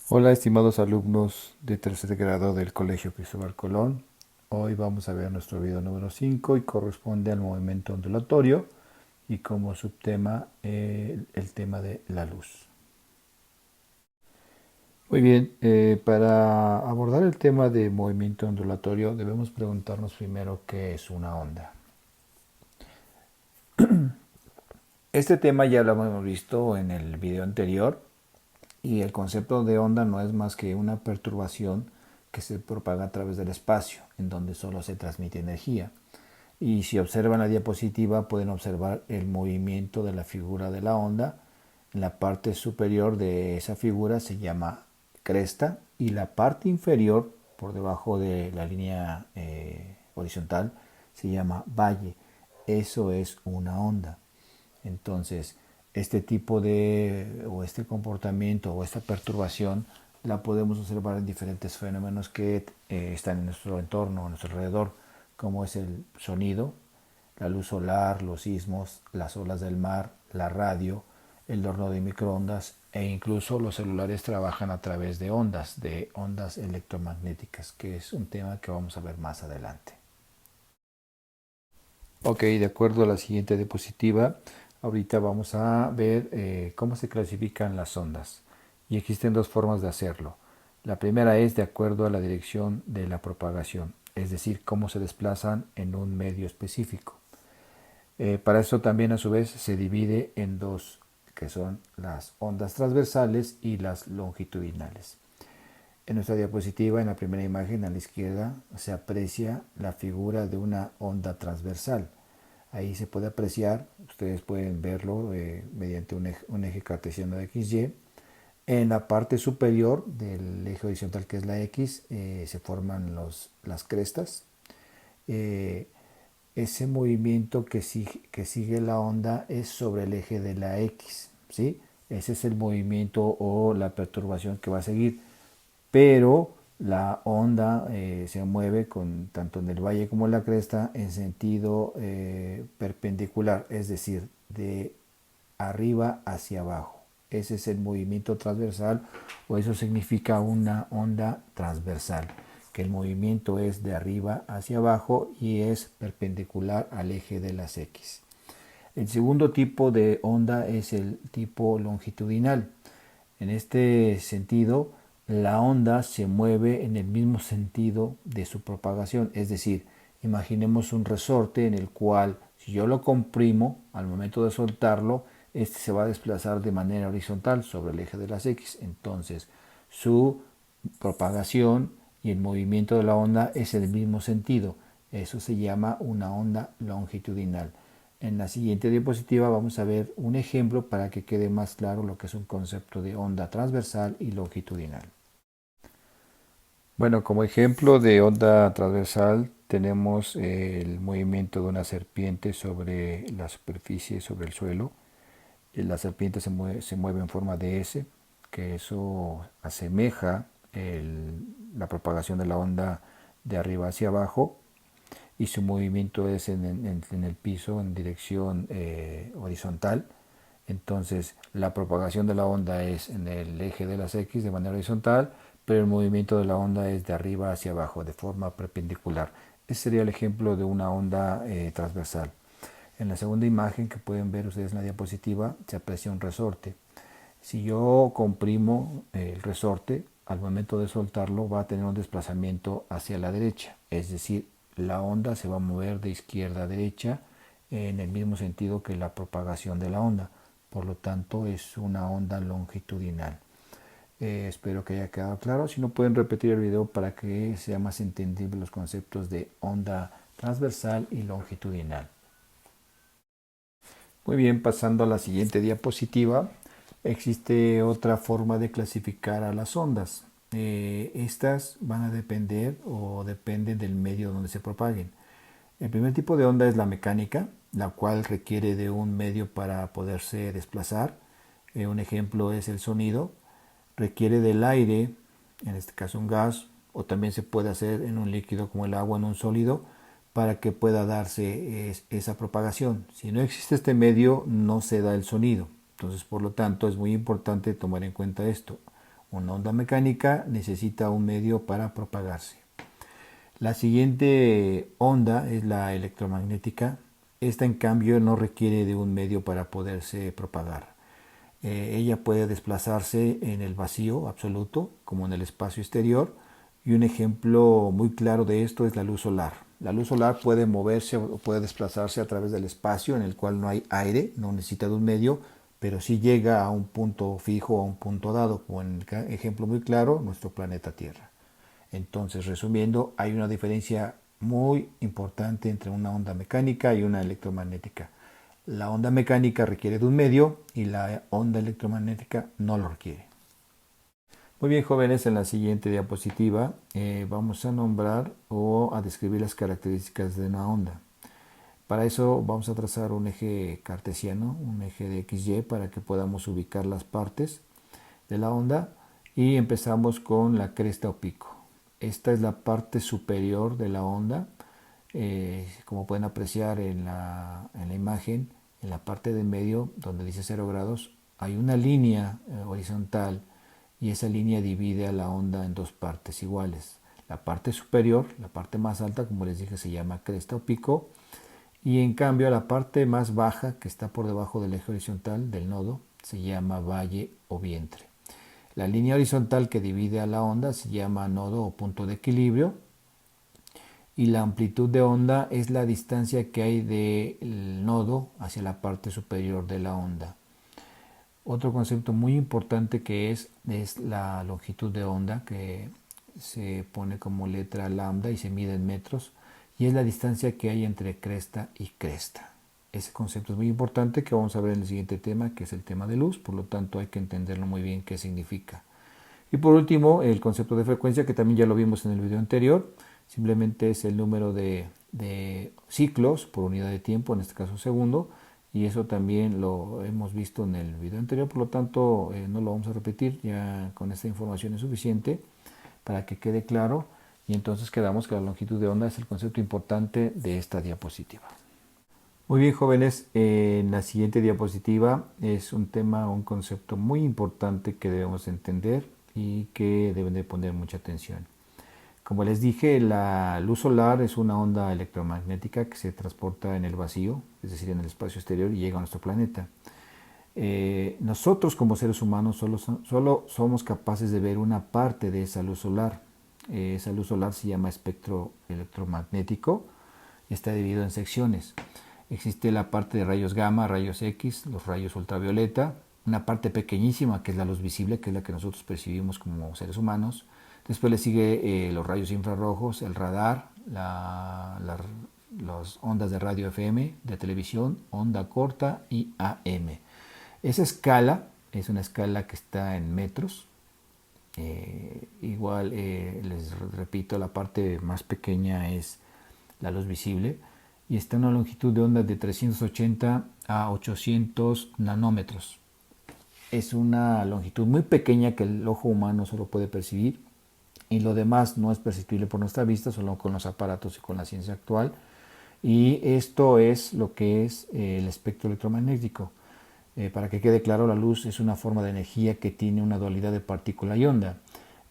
Hola, estimados alumnos de tercer grado del Colegio Cristóbal Colón. Hoy vamos a ver nuestro video número 5 y corresponde al movimiento ondulatorio y como subtema el tema de la luz. Muy bien, para abordar el tema de movimiento ondulatorio debemos preguntarnos primero qué es una onda. Este tema ya lo hemos visto en el video anterior y el concepto de onda no es más que una perturbación que se propaga a través del espacio, en donde solo se transmite energía. Y si observan la diapositiva pueden observar el movimiento de la figura de la onda. En la parte superior de esa figura se llama cresta y la parte inferior, por debajo de la línea horizontal, se llama valle. Eso es una onda. Entonces, este tipo de, o este comportamiento, o esta perturbación, la podemos observar en diferentes fenómenos que están en nuestro entorno, a nuestro alrededor, como es el sonido, la luz solar, los sismos, las olas del mar, la radio, el horno de microondas e incluso los celulares trabajan a través de ondas electromagnéticas, que es un tema que vamos a ver más adelante. Ok, de acuerdo a la siguiente diapositiva, ahorita vamos a ver cómo se clasifican las ondas. Y existen dos formas de hacerlo. La primera es de acuerdo a la dirección de la propagación, es decir, cómo se desplazan en un medio específico. Para eso también a su vez se divide en dos, que son las ondas transversales y las longitudinales. En nuestra diapositiva, en la primera imagen a la izquierda, se aprecia la figura de una onda transversal. Ahí se puede apreciar, ustedes pueden verlo mediante un eje cartesiano de XY. En la parte superior del eje horizontal, que es la X, se forman las crestas. Eh, Ese movimiento que sigue la onda es sobre el eje de la X, ¿sí? Ese es el movimiento o la perturbación que va a seguir, pero la onda se mueve tanto en el valle como en la cresta en sentido perpendicular, es decir, de arriba hacia abajo. Ese es el movimiento transversal, o eso significa una onda transversal, que el movimiento es de arriba hacia abajo y es perpendicular al eje de las X. El segundo tipo de onda es el tipo longitudinal. En este sentido, la onda se mueve en el mismo sentido de su propagación, es decir, imaginemos un resorte en el cual si yo lo comprimo, al momento de soltarlo, este se va a desplazar de manera horizontal sobre el eje de las X. Entonces, su propagación y el movimiento de la onda es en el mismo sentido. Eso se llama una onda longitudinal. En la siguiente diapositiva vamos a ver un ejemplo para que quede más claro lo que es un concepto de onda transversal y longitudinal. Bueno, como ejemplo de onda transversal tenemos el movimiento de una serpiente sobre la superficie, sobre el suelo. La serpiente se mueve en forma de S, que eso asemeja la propagación de la onda de arriba hacia abajo, y su movimiento es en el piso en dirección horizontal. Entonces la propagación de la onda es en el eje de las X de manera horizontal, pero el movimiento de la onda es de arriba hacia abajo, de forma perpendicular. Ese sería el ejemplo de una onda transversal. En la segunda imagen que pueden ver ustedes en la diapositiva se aprecia un resorte. Si yo comprimo el resorte, al momento de soltarlo va a tener un desplazamiento hacia la derecha, es decir, la onda se va a mover de izquierda a derecha en el mismo sentido que la propagación de la onda. Por lo tanto, es una onda longitudinal. Espero que haya quedado claro. Si no, pueden repetir el video para que sea más entendible los conceptos de onda transversal y longitudinal. Muy bien, pasando a la siguiente diapositiva, existe otra forma de clasificar a las ondas. Estas van a depender o dependen del medio donde se propaguen. El primer tipo de onda es la mecánica, la cual requiere de un medio para poderse desplazar. Un ejemplo es el sonido. Requiere del aire, en este caso un gas, o también se puede hacer en un líquido como el agua, en un sólido, para que pueda darse esa propagación. Si no existe este medio, no se da el sonido. Entonces, por lo tanto, es muy importante tomar en cuenta esto. Una onda mecánica necesita un medio para propagarse. La siguiente onda es la electromagnética. Esta, en cambio, no requiere de un medio para poderse propagar. Ella puede desplazarse en el vacío absoluto, como en el espacio exterior, y un ejemplo muy claro de esto es la luz solar. La luz solar puede moverse o puede desplazarse a través del espacio en el cual no hay aire, no necesita de un medio, pero sí llega a un punto fijo, a un punto dado, como en el ejemplo muy claro, nuestro planeta Tierra. Entonces, resumiendo, hay una diferencia muy importante entre una onda mecánica y una electromagnética. La onda mecánica requiere de un medio y la onda electromagnética no lo requiere. Muy bien, jóvenes, en la siguiente diapositiva vamos a nombrar o a describir las características de una onda. Para eso vamos a trazar un eje cartesiano, un eje de XY, para que podamos ubicar las partes de la onda, y empezamos con la cresta o pico. Esta es la parte superior de la onda. Como pueden apreciar en la imagen, en la parte de medio donde dice 0 grados hay una línea horizontal, y esa línea divide a la onda en dos partes iguales. La parte superior, la parte más alta, como les dije, se llama cresta o pico, y en cambio la parte más baja, que está por debajo del eje horizontal del nodo, se llama valle o vientre. La línea horizontal que divide a la onda se llama nodo o punto de equilibrio, y la amplitud de onda es la distancia que hay del nodo hacia la parte superior de la onda. Otro concepto muy importante que es la longitud de onda, que se pone como letra lambda y se mide en metros, y es la distancia que hay entre cresta y cresta. Ese concepto es muy importante, que vamos a ver en el siguiente tema, que es el tema de luz, por lo tanto hay que entenderlo muy bien qué significa. Y por último, el concepto de frecuencia, que también ya lo vimos en el video anterior. Simplemente es el número de ciclos por unidad de tiempo, en este caso segundo, y eso también lo hemos visto en el video anterior, por lo tanto no lo vamos a repetir, ya con esta información es suficiente para que quede claro, y entonces quedamos que la longitud de onda es el concepto importante de esta diapositiva. Muy bien, jóvenes, en la siguiente diapositiva es un tema, un concepto muy importante que debemos entender y que deben de poner mucha atención. Como les dije, la luz solar es una onda electromagnética que se transporta en el vacío, es decir, en el espacio exterior, y llega a nuestro planeta. Nosotros como seres humanos solo somos capaces de ver una parte de esa luz solar. Esa luz solar se llama espectro electromagnético y está dividido en secciones. Existe la parte de rayos gamma, rayos X, los rayos ultravioleta, una parte pequeñísima que es la luz visible, que es la que nosotros percibimos como seres humanos. Después le sigue los rayos infrarrojos, el radar, las ondas de radio FM, de televisión, onda corta y AM. Esa escala es una escala que está en metros. Igual les repito, la parte más pequeña es la luz visible y está en una longitud de onda de 380 a 800 nanómetros. Es una longitud muy pequeña que el ojo humano solo puede percibir, y lo demás no es perceptible por nuestra vista, solo con los aparatos y con la ciencia actual. Y esto es lo que es el espectro electromagnético. Para que quede claro, la luz es una forma de energía que tiene una dualidad de partícula y onda.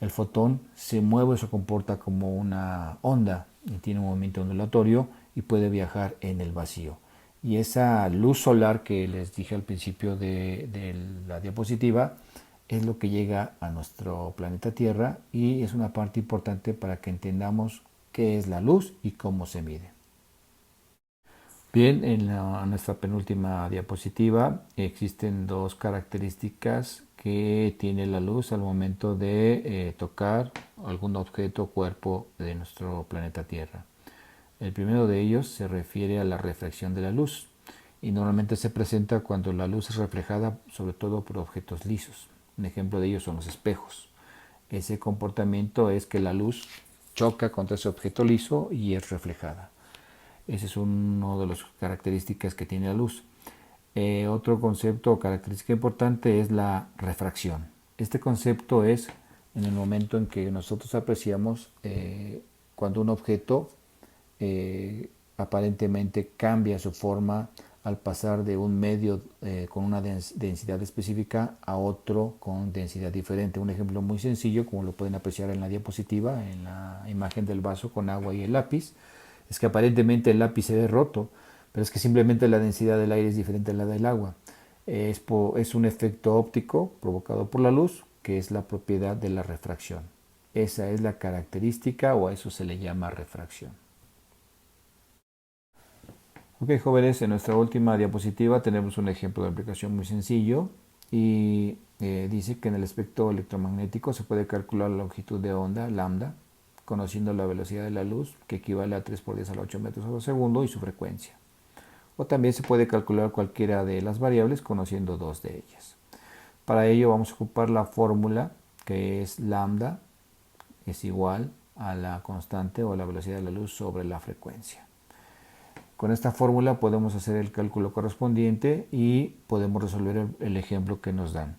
El fotón se mueve o se comporta como una onda y tiene un movimiento ondulatorio y puede viajar en el vacío. Y esa luz solar que les dije al principio de la diapositiva es lo que llega a nuestro planeta Tierra, y es una parte importante para que entendamos qué es la luz y cómo se mide. Bien, en nuestra penúltima diapositiva existen dos características que tiene la luz al momento de tocar algún objeto o cuerpo de nuestro planeta Tierra. El primero de ellos se refiere a la refracción de la luz, y normalmente se presenta cuando la luz es reflejada sobre todo por objetos lisos. Un ejemplo de ello son los espejos. Ese comportamiento es que la luz choca contra ese objeto liso y es reflejada. Ese es uno de las características que tiene la luz. Otro concepto o característica importante es la refracción. Este concepto es en el momento en que nosotros apreciamos cuando un objeto aparentemente cambia su forma al pasar de un medio con una densidad específica a otro con densidad diferente. Un ejemplo muy sencillo, como lo pueden apreciar en la diapositiva, en la imagen del vaso con agua y el lápiz, es que aparentemente el lápiz se ve roto, pero es que simplemente la densidad del aire es diferente a la del agua. Es un efecto óptico provocado por la luz, que es la propiedad de la refracción. Esa es la característica, o a eso se le llama refracción. Ok, jóvenes, en nuestra última diapositiva tenemos un ejemplo de aplicación muy sencillo y dice que en el espectro electromagnético se puede calcular la longitud de onda, lambda, conociendo la velocidad de la luz, que equivale a 3 por 10 a la 8 metros por segundo, y su frecuencia. O también se puede calcular cualquiera de las variables conociendo dos de ellas. Para ello vamos a ocupar la fórmula, que es lambda es igual a la constante o la velocidad de la luz sobre la frecuencia. Con esta fórmula podemos hacer el cálculo correspondiente y podemos resolver el ejemplo que nos dan.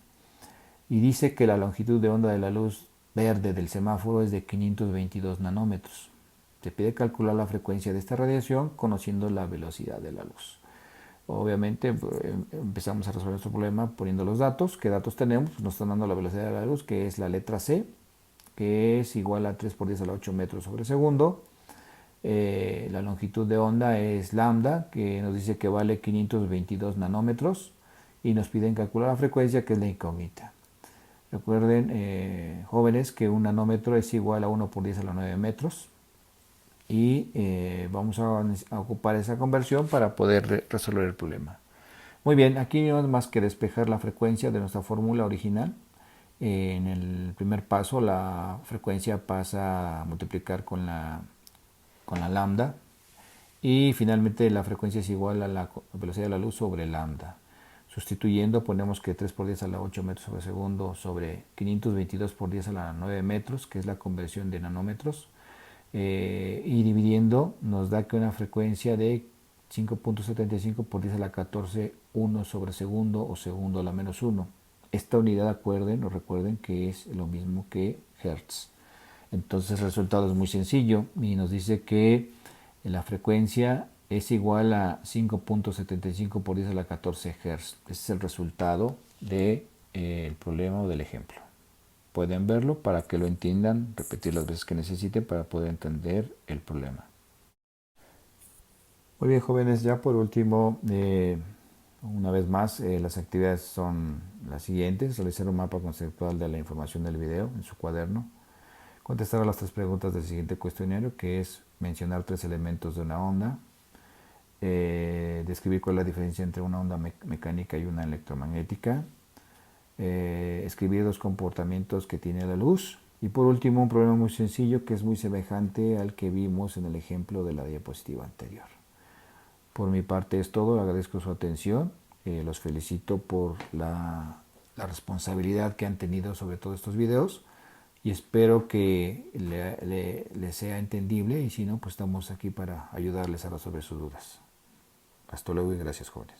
Y dice que la longitud de onda de la luz verde del semáforo es de 522 nanómetros. Se pide calcular la frecuencia de esta radiación conociendo la velocidad de la luz. Obviamente empezamos a resolver nuestro problema poniendo los datos. ¿Qué datos tenemos? Pues nos están dando la velocidad de la luz, que es la letra C, que es igual a 3 por 10 a la 8 metros sobre segundo. La longitud de onda es lambda, que nos dice que vale 522 nanómetros, y nos piden calcular la frecuencia, que es la incógnita. Recuerden, jóvenes, que un nanómetro es igual a 1 por 10 a la 9 metros, y vamos a ocupar esa conversión para poder resolver el problema. Muy bien, aquí no es más que despejar la frecuencia de nuestra fórmula original. En el primer paso la frecuencia pasa a multiplicar con la lambda, y finalmente la frecuencia es igual a la velocidad de la luz sobre lambda. Sustituyendo ponemos que 3 por 10 a la 8 metros sobre segundo sobre 522 por 10 a la 9 metros, que es la conversión de nanómetros, y dividiendo nos da que una frecuencia de 5.75 por 10 a la 14, 1 sobre segundo, o segundo a la menos 1. Esta unidad, recuerden que es lo mismo que hertz. Entonces el resultado es muy sencillo y nos dice que la frecuencia es igual a 5.75 por 10 a la 14 Hz. Ese es el resultado del problema o del ejemplo. Pueden verlo para que lo entiendan, repetir las veces que necesiten para poder entender el problema. Muy bien, jóvenes, ya por último, una vez más, las actividades son las siguientes: realizar un mapa conceptual de la información del video en su cuaderno, contestar a las 3 preguntas del siguiente cuestionario, que es mencionar 3 elementos de una onda, describir cuál es la diferencia entre una onda mecánica y una electromagnética, escribir 2 comportamientos que tiene la luz, y por último un problema muy sencillo que es muy semejante al que vimos en el ejemplo de la diapositiva anterior. Por mi parte es todo, agradezco su atención, los felicito por la responsabilidad que han tenido sobre todos estos videos, y espero que le sea entendible, y si no, pues estamos aquí para ayudarles a resolver sus dudas. Hasta luego y gracias, jóvenes.